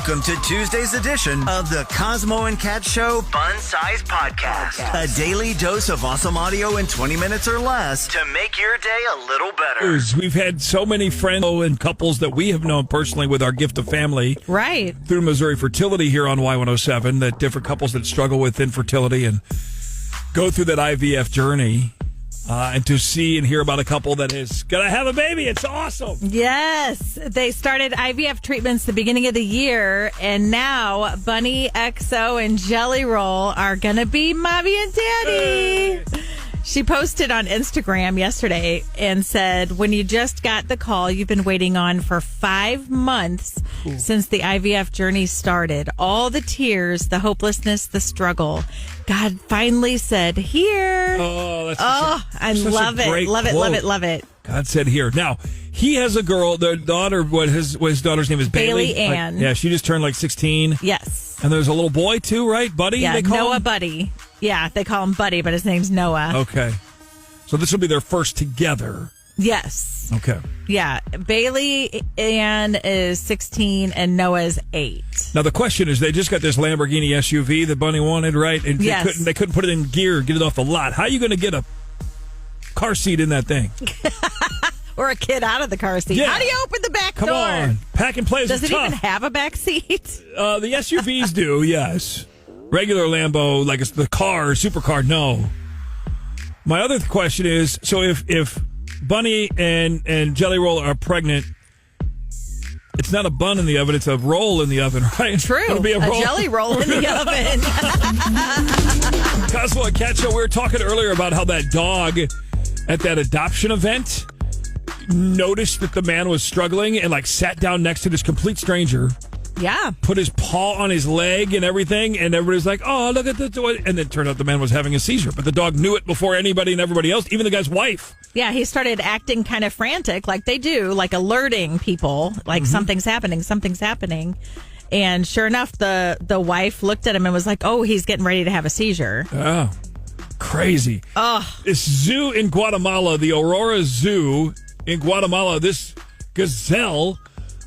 Welcome to Tuesday's edition of the Cosmo and Kat Show Fun Size Podcast. A daily dose of awesome audio in 20 minutes or less to make your day a little better. We've had so many friends and couples that we have known personally with our gift of family. Right. Through Missouri Fertility here on Y107, that different couples that struggle with infertility and go through that IVF journey. And to see and hear about a couple that is going to have a baby. It's awesome. Yes. They started IVF treatments the beginning of the year, and now Bunnie XO and Jelly Roll are going to be mommy and daddy. Hey. She posted on Instagram yesterday and said, when you just got the call, you've been waiting on for 5 months since the IVF journey started. All the tears, the hopelessness, the struggle. God finally said, here. Oh, that's I love it. Love it, love it, love it. God said here. Now, he has a girl, their daughter, his daughter's name is Bailey Ann. Yeah, she just turned like 16. Yes. And there's a little boy too, right? Buddy? Yeah, they call Noah him? Buddy. Yeah, they call him Buddy, but his name's Noah. Okay. So this will be their first together. Yes. Okay. Yeah. Bailey Ann is 16 and Noah's 8. Now the question is, they just got this Lamborghini SUV that Bunnie wanted, right? And yes. they couldn't put it in gear, get it off the lot. How are you going to get a car seat in that thing? Or a kid out of the car seat. Yeah. How do you open the back door? Come on. Pack and play is Does it tough. even have a back seat? The SUVs do, yes. Regular Lambo, like it's the car, supercar, no. My other question is, so if Bunnie and Jelly Roll are pregnant, it's not a bun in the oven, it's a roll in the oven, right? True. It'll be a jelly roll in the oven. Cosmo Kat Show, we were talking earlier about how that dog at that adoption event noticed that the man was struggling and like sat down next to this complete stranger. Yeah. Put his paw on his leg and everything, and everybody's like, oh, look at this. And then it turned out the man was having a seizure. But the dog knew it before anybody and everybody else, even the guy's wife. Yeah, he started acting kind of frantic, like they do, like alerting people, like something's happening. And sure enough, the wife looked at him and was like, oh, he's getting ready to have a seizure. Oh, crazy. Oh. This zoo in Guatemala, the Aurora Zoo in Guatemala, this gazelle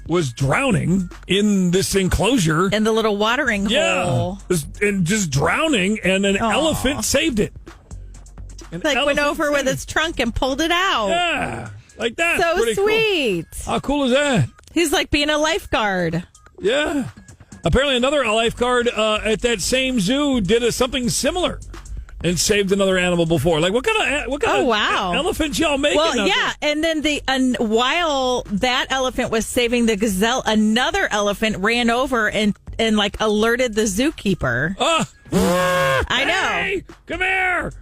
was drowning in this enclosure. In the little watering hole. And just drowning, and an elephant saved it. Went over with its trunk and pulled it out. Yeah, like that. So pretty sweet. Cool. How cool is that? He's like being a lifeguard. Yeah. Apparently another lifeguard at that same zoo did something similar. And saved another animal before. Like, what kind of elephants y'all making? Well, yeah, and then while that elephant was saving the gazelle, another elephant ran over and like alerted the zookeeper. I know. Hey, come here.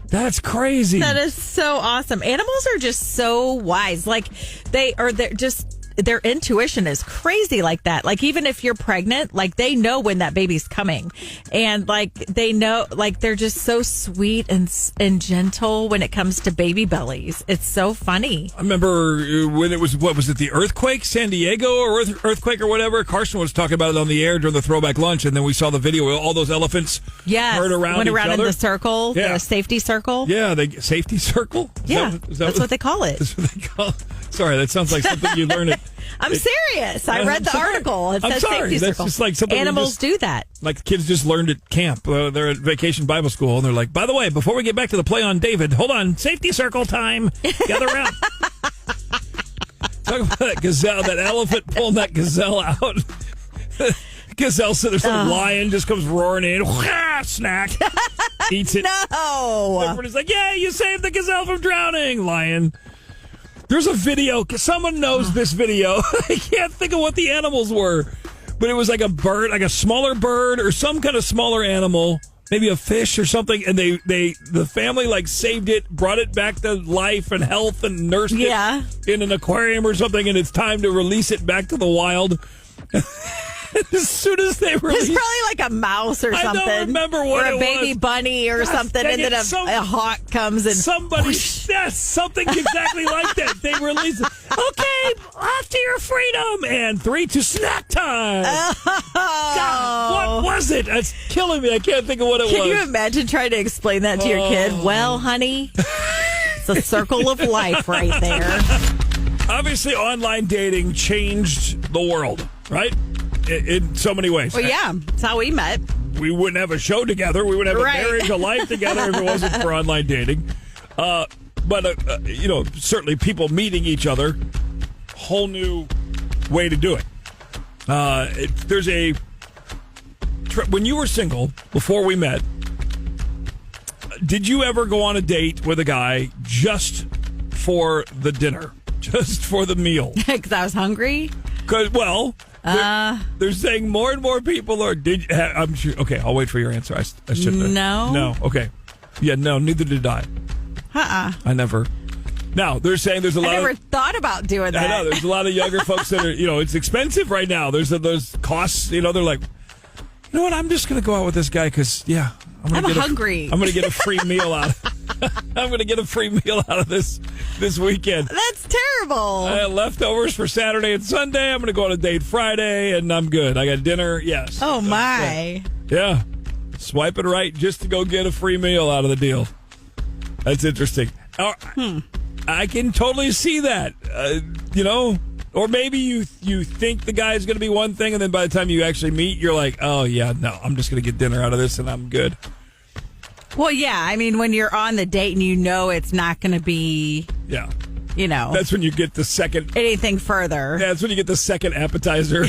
That's crazy. That is so awesome. Animals are just so wise. Like they're just. Their intuition is crazy like that. Like, even if you're pregnant, like, they know when that baby's coming. And, like, they know, like, they're just so sweet and gentle when it comes to baby bellies. It's so funny. I remember when it was, what was it, the earthquake, San Diego or earthquake or whatever? Carson was talking about it on the air during the throwback lunch, and then we saw the video where all those elephants went around in the circle, the safety circle. Yeah, safety circle? That's what they call it. That's what they call it. Sorry, that sounds like something you learn at... I'm serious. I read the article. It says safety That's circle. just like something animals do that. Like kids just learned at camp. They're at Vacation Bible School, and they're like, by the way, before we get back to the play on David, hold on, safety circle time. Gather around. Talk about that gazelle, that elephant pulling that gazelle out. Gazelle, so there's some lion just comes roaring in, snack, eats it. No. Everybody's like, yeah, you saved the gazelle from drowning, lion. There's a video. Someone knows this video. I can't think of what the animals were. But it was like a bird, like a smaller bird or some kind of smaller animal, maybe a fish or something. And the family like saved it, brought it back to life and health and nursed it in an aquarium or something. And it's time to release it back to the wild. As soon as they released, it's probably like a mouse or something. I don't remember what it was. Or a baby bunny or something, and then a hawk comes and somebody. Yes, something exactly like that. They release it. Okay, off to your freedom, and 3 to snack time. Oh. God, what was it? It's killing me. I can't think of what it was. Can you imagine trying to explain that to your kid? Well, honey, it's a circle of life right there. Obviously, online dating changed the world, right? in so many ways. Well, yeah, that's how we met. We wouldn't have a show together. We wouldn't have a marriage, a life together if it wasn't for online dating. But certainly people meeting each other, whole new way to do it. There's when you were single, before we met, did you ever go on a date with a guy just for the dinner, just for the meal? Because I was hungry? Because, they're saying more and more people are. I'm sure. Okay, I'll wait for your answer. I shouldn't have. No. Okay. Yeah, no, neither did I. I never. Now, they're saying there's a lot I never thought about doing that. I know, there's a lot of younger folks that are, it's expensive right now. There's those costs, they're like, you know what, I'm just going to go out with this guy because, I'm hungry. I'm going to get a free meal out of this weekend. That's terrible. I had leftovers for Saturday and Sunday. I'm going to go on a date Friday, and I'm good. I got dinner, yes. Oh, my. Yeah. Swipe it right just to go get a free meal out of the deal. That's interesting. I can totally see that, or maybe you think the guy's going to be one thing, and then by the time you actually meet, you're like, oh, yeah, no, I'm just going to get dinner out of this, and I'm good. Well, yeah, I mean, when you're on the date and it's not going to be, that's when you get the second. Anything further. Yeah, that's when you get the second appetizer.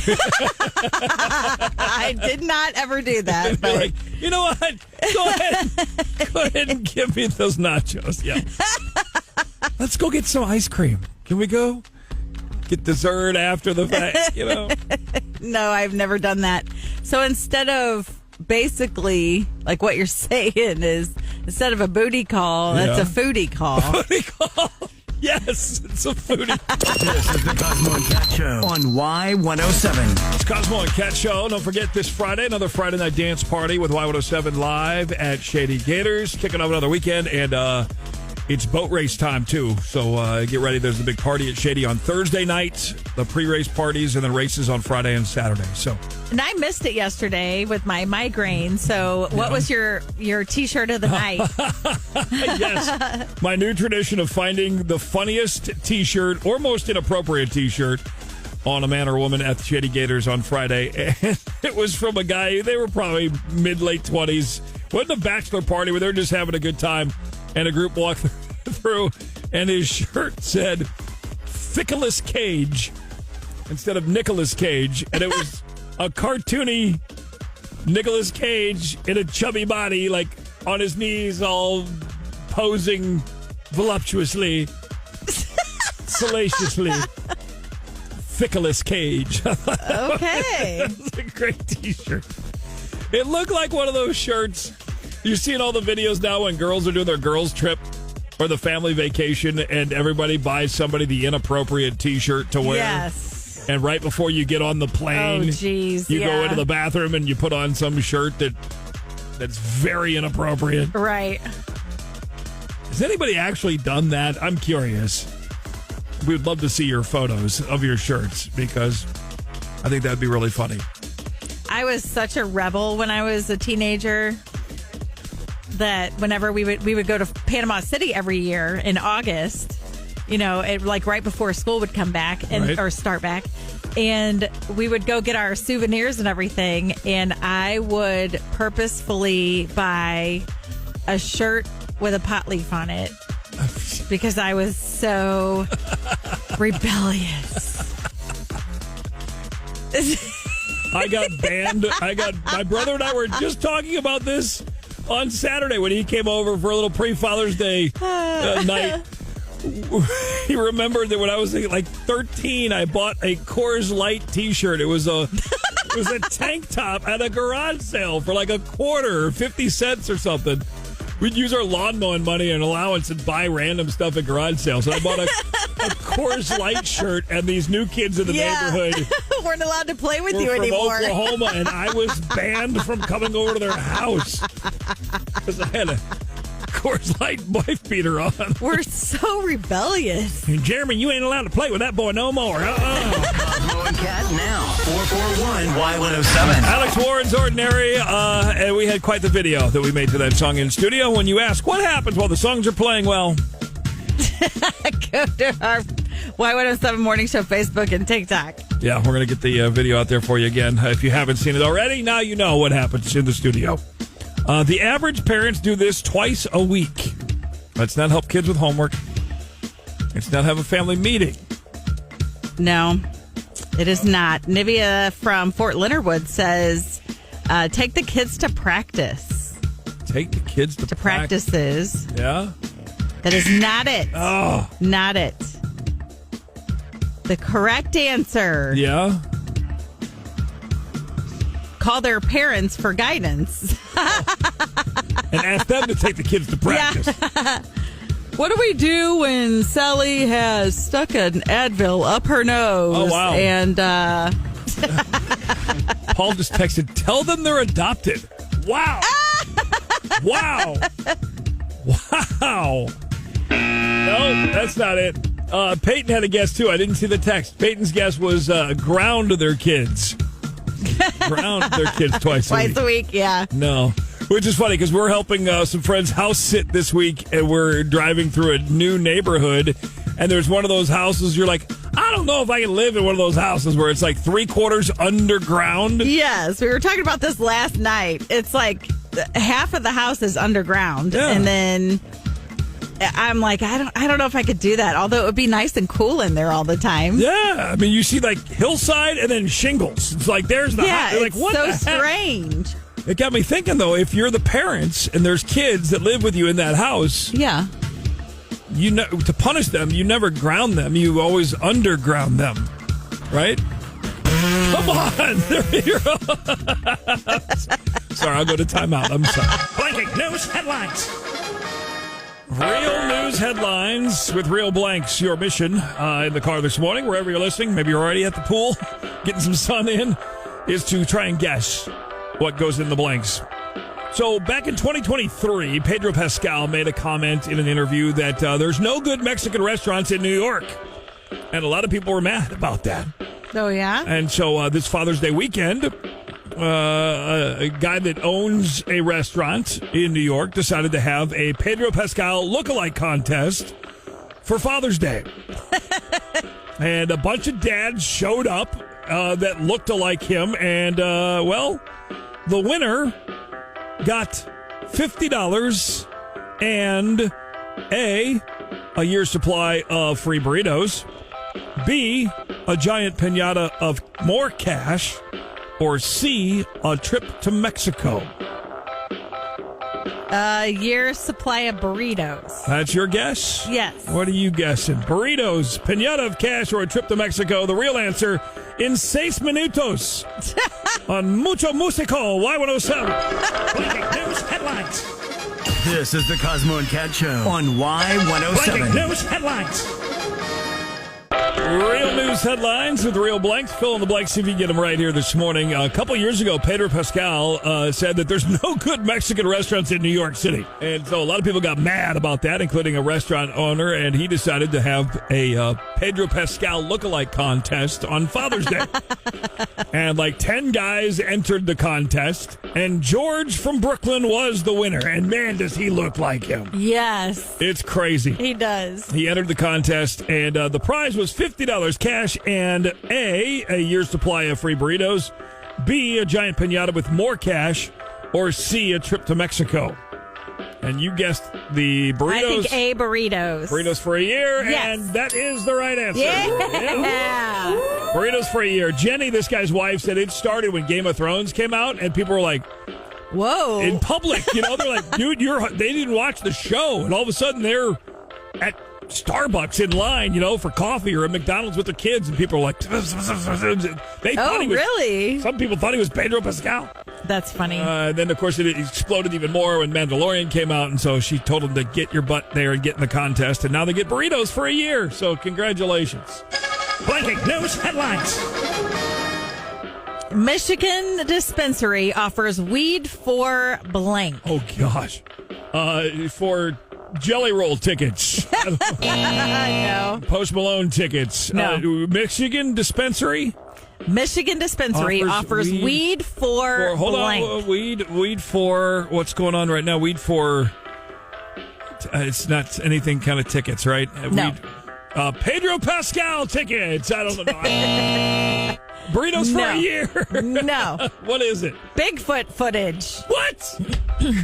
I did not ever do that. But like, you know what? Go ahead and give me those nachos. Yeah. Let's go get some ice cream. Can we go get dessert after the fact? No, I've never done that. So instead of basically, like what you're saying is, instead of a booty call, that's a foodie call. Foodie call. Yes, it's a foodie. This is the Cosmo and Kat Show on Y107. It's Cosmo and Kat Show. Don't forget this Friday, another Friday night dance party with Y107 live at Shady Gators. Kicking off another weekend, and it's boat race time, too. So get ready. There's a big party at Shady on Thursday night, the pre-race parties, and then races on Friday and Saturday. And I missed it yesterday with my migraine. So what was your T-shirt of the night? Yes. My new tradition of finding the funniest T-shirt or most inappropriate T-shirt on a man or woman at the Shady Gators on Friday. And it was from a guy, they were probably mid-late 20s. Wasn't a bachelor party where they were just having a good time. And a group walked through, and his shirt said Fickless Cage instead of Nicolas Cage. And it was a cartoony Nicolas Cage in a chubby body, like on his knees, all posing voluptuously, salaciously. Fickless Cage. Okay. That's a great T-shirt. It looked like one of those shirts. You're seeing all the videos now when girls are doing their girls' trip or the family vacation, and everybody buys somebody the inappropriate T-shirt to wear. Yes. And right before you get on the plane, you go into the bathroom and you put on some shirt that's very inappropriate. Right. Has anybody actually done that? I'm curious. We'd love to see your photos of your shirts because I think that'd be really funny. I was such a rebel when I was a teenager that whenever we would go to Panama City every year in August, like right before school would come back or start back, and we would go get our souvenirs and everything, and I would purposefully buy a shirt with a pot leaf on it because I was so rebellious. I got banned. My brother and I were just talking about this on Saturday when he came over for a little pre-Father's Day night. He remembered that when I was like 13, I bought a Coors Light T-shirt. It was a tank top at a garage sale for like a quarter or 50 cents or something. We'd use our lawn mowing money and allowance and buy random stuff at garage sales. So I bought a Coors Light shirt, and these new kids in the neighborhood weren't allowed to play with you from anymore. Oklahoma, and I was banned from coming over to their house because I had a Coors Light wife beater on. We're so rebellious. And Jeremy, you ain't allowed to play with that boy no more. Cosmo and Kat now. 441-Y107. Alex Warren's Ordinary, and we had quite the video that we made to that song in studio. When you ask what happens while the songs are playing, well, go to our Y107 Morning Show Facebook and TikTok. Yeah, we're going to get the video out there for you again. If you haven't seen it already, now you know what happens in the studio. The average parents do this twice a week. Let's not help kids with homework. Let's not have a family meeting. No, it is not. Nivea from Fort Leonard Wood says, take the kids to practice. Take the kids to practices. Yeah? That is not it. Oh. Not it. The correct answer. Yeah? Call their parents for guidance. And ask them to take the kids to practice. Yeah. What do we do when Sally has stuck an Advil up her nose? Oh, wow. And Paul just texted, tell them they're adopted. Wow. Wow. Wow. No, that's not it. Peyton had a guess, too. I didn't see the text. Peyton's guess was ground their kids. Ground their kids twice a week, yeah. No. Which is funny because we're helping some friends house sit this week, and we're driving through a new neighborhood, and there's one of those houses you're like, I don't know if I can live in one of those houses where it's like 3/4 underground. Yes, we were talking about this last night. It's like half of the house is underground, and then I'm like, I don't know if I could do that, although it would be nice and cool in there all the time. Yeah, I mean, you see like hillside and then shingles. It's like, there's the house. You're like, what so the heck? strange. It got me thinking, though, if you're the parents and there's kids that live with you in that house, yeah, you know, to punish them, you never ground them. You always underground them, right? Come on. Sorry, I'll go to timeout. I'm sorry. Blanking news headlines. Real news headlines with Real Blanks. Your mission in the car this morning, wherever you're listening, maybe you're already at the pool, getting some sun in, is to try and guess what goes in the blanks. So back in 2023, Pedro Pascal made a comment in an interview that there's no good Mexican restaurants in New York. And a lot of people were mad about that. Oh, yeah? And so this Father's Day weekend, a guy that owns a restaurant in New York decided to have a Pedro Pascal lookalike contest for Father's Day. And a bunch of dads showed up that looked like him. And, the winner got $50 and a year's supply of free burritos, B, a giant piñata of more cash, or C, a trip to Mexico. A year's supply of burritos. That's your guess? Yes. What are you guessing? Burritos, piñata of cash, or a trip to Mexico? The real answer, in 6 minutos. On Mucho Musico, Y107. Breaking news headlines. This is the Cosmo and Kat Show on Y107. Breaking news headlines. Real news headlines with Real Blanks. Fill in the blanks, see if you can get them right here this morning. A couple years ago, Pedro Pascal said that there's no good Mexican restaurants in New York City. And so a lot of people got mad about that, including a restaurant owner, and he decided to have a Pedro Pascal lookalike contest on Father's Day. And like 10 guys entered the contest, and George from Brooklyn was the winner. And man, does he look like him. Yes. It's crazy. He does. He entered the contest, and the prize was $50 cash and a year's supply of free burritos, B, a giant piñata with more cash, or C, a trip to Mexico. And you guessed the burritos. I think A, burritos. Burritos for a year, yes. And that is the right answer. Yeah. Burritos for a year. Jenny, this guy's wife, said it started when Game of Thrones came out, and people were like, whoa. In public, they're like, dude, they didn't watch the show, and all of a sudden they're at Starbucks in line, for coffee, or at McDonald's with their kids, and people are like, they thought he was, really? Some people thought he was Pedro Pascal. That's funny. Then, of course, it exploded even more when Mandalorian came out, and so she told him to get your butt there and get in the contest, and now they get burritos for a year, so congratulations. Blanking news headlines. Michigan dispensary offers weed for blank. Oh, gosh. For Jelly Roll tickets. No. Post Malone tickets. No. Michigan dispensary? Michigan dispensary offers weed for blank. Weed for, what's going on right now? Weed for, it's not anything kind of tickets, right? No. Pedro Pascal tickets. I don't know. Burritos for a year. No. What is it? Bigfoot footage. What?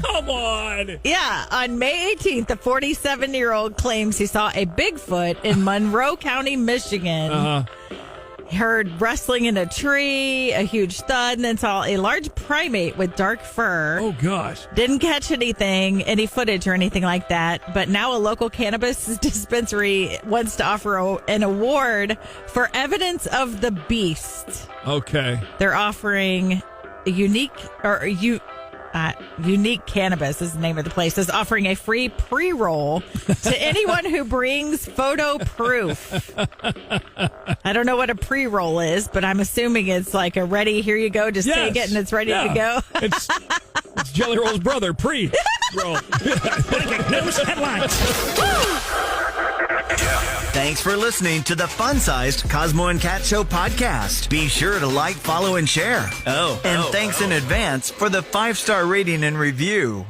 Come on. Yeah. On May 18th, the 47-year-old claims he saw a Bigfoot in Monroe County, Michigan. Heard rustling in a tree, a huge thud, and then saw a large primate with dark fur. Oh, gosh. Didn't catch any footage or anything like that. But now a local cannabis dispensary wants to offer an award for evidence of the beast. Okay. They're offering a Unique Cannabis is the name of the place, is offering a free pre-roll to anyone who brings photo proof. I don't know what a pre-roll is, but I'm assuming it's like a ready, here you go, just take it and it's ready to go. It's Jelly Roll's brother, pre-roll. News headlines. Thanks for listening to the fun-sized Cosmo and Kat Show podcast. Be sure to like, follow, and share. And thanks in advance for the 5-star rating and review.